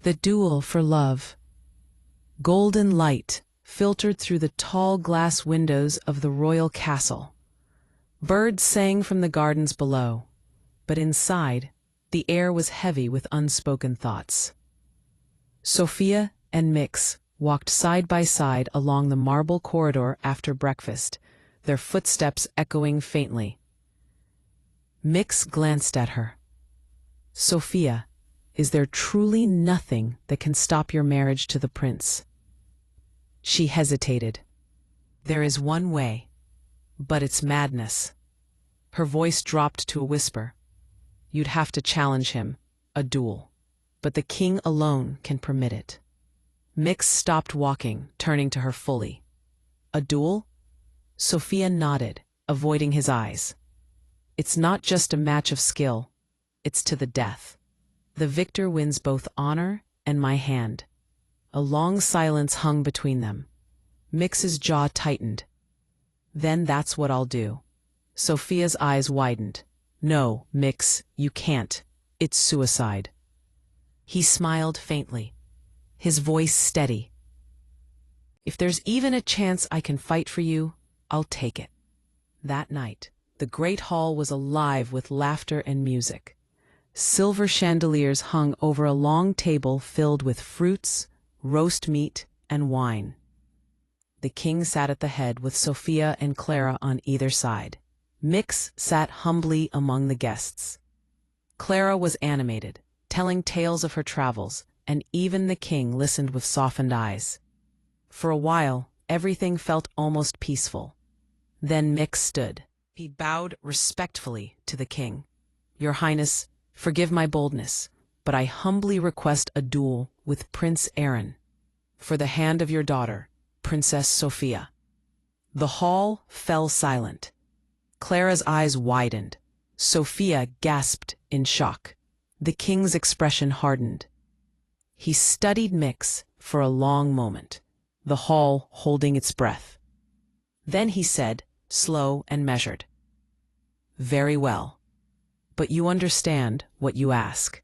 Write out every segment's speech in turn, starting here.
The Duel for Love. Golden light filtered through the tall glass windows of the royal castle. Birds sang from the gardens below, but inside, the air was heavy with unspoken thoughts. Sophia and Mix walked side by side along the marble corridor after breakfast, their footsteps echoing faintly. Mix glanced at her. "Sophia, is there truly nothing that can stop your marriage to the prince?" She hesitated. "There is one way, but it's madness." Her voice dropped to a whisper. "You'd have to challenge him, a duel, but the king alone can permit it." Mix stopped walking, turning to her fully. "A duel?" Sophia nodded, avoiding his eyes. "It's not just a match of skill, it's to the death. The victor wins both honor and my hand." A long silence hung between them. Mix's jaw tightened. "Then that's what I'll do." Sophia's eyes widened. "No, Mix, you can't. It's suicide." He smiled faintly, his voice steady. "If there's even a chance I can fight for you, I'll take it." That night, the great hall was alive with laughter and music. Silver chandeliers hung over a long table filled with fruits, roast meat, and wine. The king sat at the head with Sophia and Clara on either side. Mix sat humbly among the guests. Clara was animated, telling tales of her travels, and even the king listened with softened eyes. For a while, everything felt almost peaceful. Then Mix stood. He bowed respectfully to the king. "Your Highness, forgive my boldness, but I humbly request a duel with Prince Aaron, for the hand of your daughter, Princess Sophia." The hall fell silent. Clara's eyes widened. Sophia gasped in shock. The king's expression hardened. He studied Mix for a long moment, the hall holding its breath. Then he said, slow and measured, "Very well. But you understand what you ask.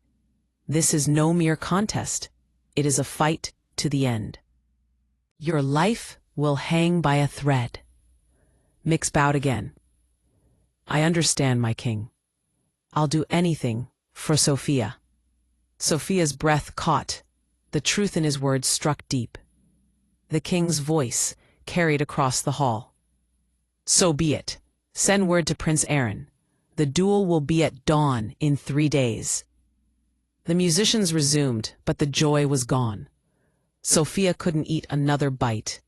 This is no mere contest. It is a fight to the end. Your life will hang by a thread." Mix bowed again. "I understand, my king. I'll do anything for Sophia." Sophia's breath caught. The truth in his words struck deep. The king's voice carried across the hall. "So be it. Send word to Prince Aaron. The duel will be at dawn in 3 days." The musicians resumed, but the joy was gone. Sophia couldn't eat another bite.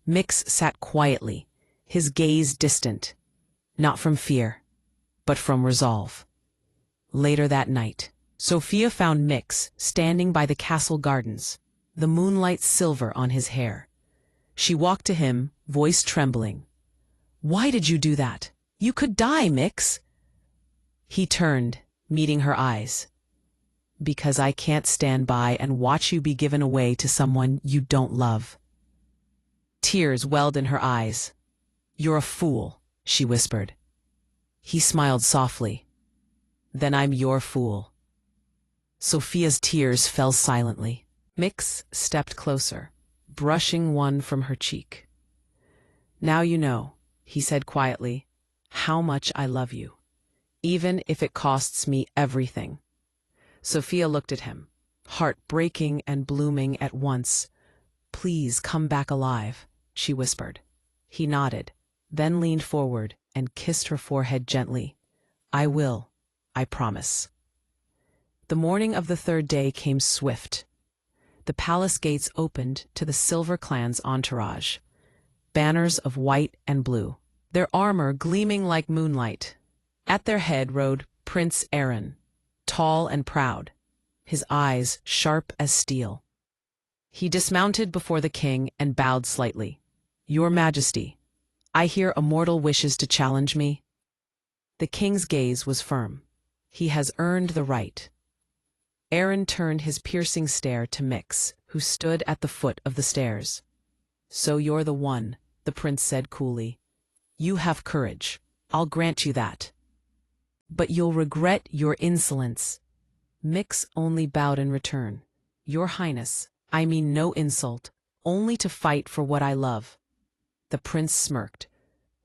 Mix sat quietly, his gaze distant, not from fear, but from resolve. Later that night, Sophia found Mix standing by the castle gardens, the moonlight silver on his hair. She walked to him, voice trembling. "Why did you do that? You could die, Mix." He turned, meeting her eyes. "Because I can't stand by and watch you be given away to someone you don't love." Tears welled in her eyes. "You're a fool," she whispered. He smiled softly. "Then I'm your fool." Sophia's tears fell silently. Mix stepped closer, brushing one from her cheek. "Now you know," he said quietly, "how much I love you, even if it costs me everything." Sophia looked at him, heart breaking and blooming at once. "Please come back alive," she whispered. He nodded, then leaned forward and kissed her forehead gently. "I will, I promise." The morning of the 3rd day came swift. The palace gates opened to the Silver Clan's entourage, banners of white and blue, their armor gleaming like moonlight. At their head rode Prince Aaron, tall and proud, his eyes sharp as steel. He dismounted before the king and bowed slightly. "Your Majesty, I hear a mortal wishes to challenge me." The king's gaze was firm. "He has earned the right." Aaron turned his piercing stare to Mix, who stood at the foot of the stairs. "So you're the one," the prince said coolly. "You have courage. I'll grant you that. But you'll regret your insolence." Mix only bowed in return. Your Highness, I mean no insult, only to fight for what I love. The prince smirked.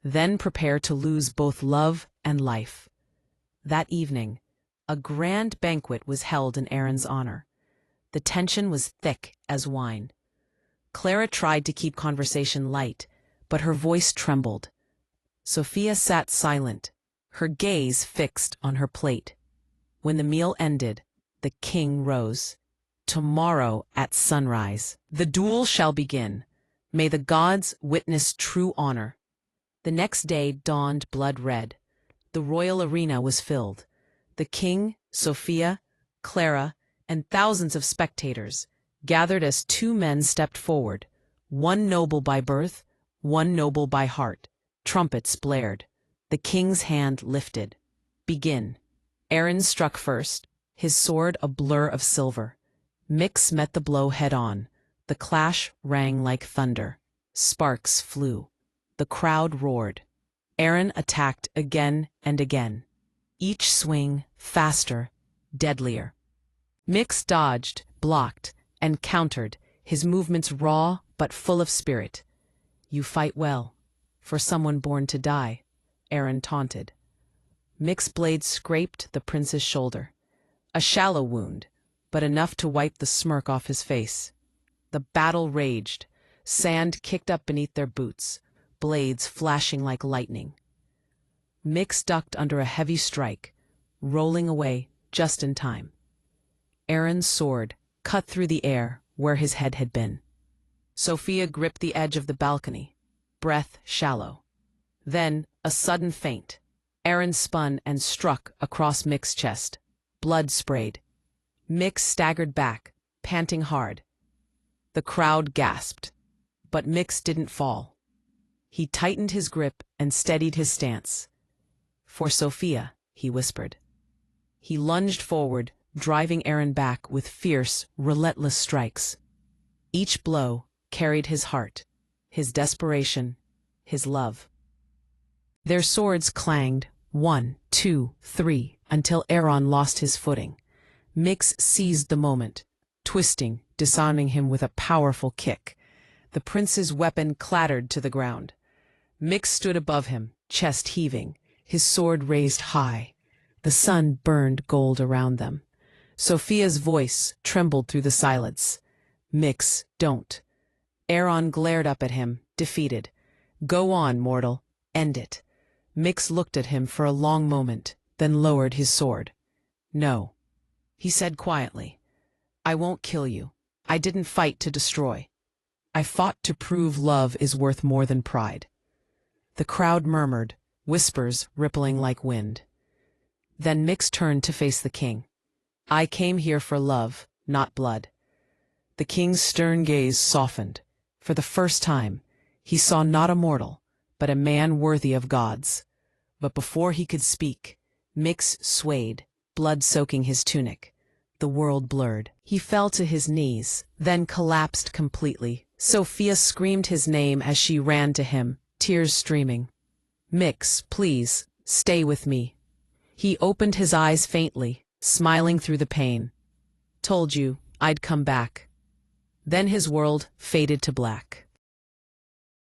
Then prepare to lose both love and life. That evening, a grand banquet was held in Aaron's honor. The tension was thick as wine. Clara tried to keep conversation light, but her voice trembled. Sophia sat silent, her gaze fixed on her plate. When the meal ended, the king rose. Tomorrow at sunrise, the duel shall begin. May the gods witness true honor. The next day dawned blood red. The royal arena was filled. The king, Sophia, Clara, and thousands of spectators gathered as two men stepped forward, one noble by birth, one noble by heart. Trumpets blared. The king's hand lifted. Begin. Aaron struck first, his sword a blur of silver. Mix met the blow head-on. The clash rang like thunder. Sparks flew. The crowd roared. Aaron attacked again and again. Each swing faster, deadlier. Mix dodged, blocked, and countered, his movements raw but full of spirit. You fight well, for someone born to die, Aaron taunted. Mix's blade scraped the prince's shoulder. A shallow wound, but enough to wipe the smirk off his face. The battle raged. Sand kicked up beneath their boots, blades flashing like lightning. Mix ducked under a heavy strike, rolling away just in time. Aaron's sword cut through the air where his head had been. Sophia gripped the edge of the balcony, breath shallow. Then, a sudden feint. Aaron spun and struck across Mix's chest. Blood sprayed. Mix staggered back, panting hard. The crowd gasped, but Mix didn't fall. He tightened his grip and steadied his stance. For Sophia, he whispered. He lunged forward, driving Aaron back with fierce, relentless strikes. Each blow carried his heart, his desperation, his love. Their swords clanged, 1, 2, 3, until Aaron lost his footing. Mix seized the moment, twisting, disarming him with a powerful kick. The prince's weapon clattered to the ground. Mix stood above him, chest heaving, his sword raised high. The sun burned gold around them. Sophia's voice trembled through the silence. Mix, don't. Aaron glared up at him, defeated. Go on, mortal. End it. Mix looked at him for a long moment, then lowered his sword. No, he said quietly. I won't kill you. I didn't fight to destroy. I fought to prove love is worth more than pride. The crowd murmured, whispers rippling like wind. Then Mix turned to face the king. I came here for love, not blood. The king's stern gaze softened. For the first time, he saw not a mortal, but a man worthy of gods. But before he could speak, Mix swayed, blood soaking his tunic. The world blurred. He fell to his knees, then collapsed completely. Sophia screamed his name as she ran to him, tears streaming. Mix, please, stay with me. He opened his eyes faintly, smiling through the pain. Told you, I'd come back. Then his world faded to black.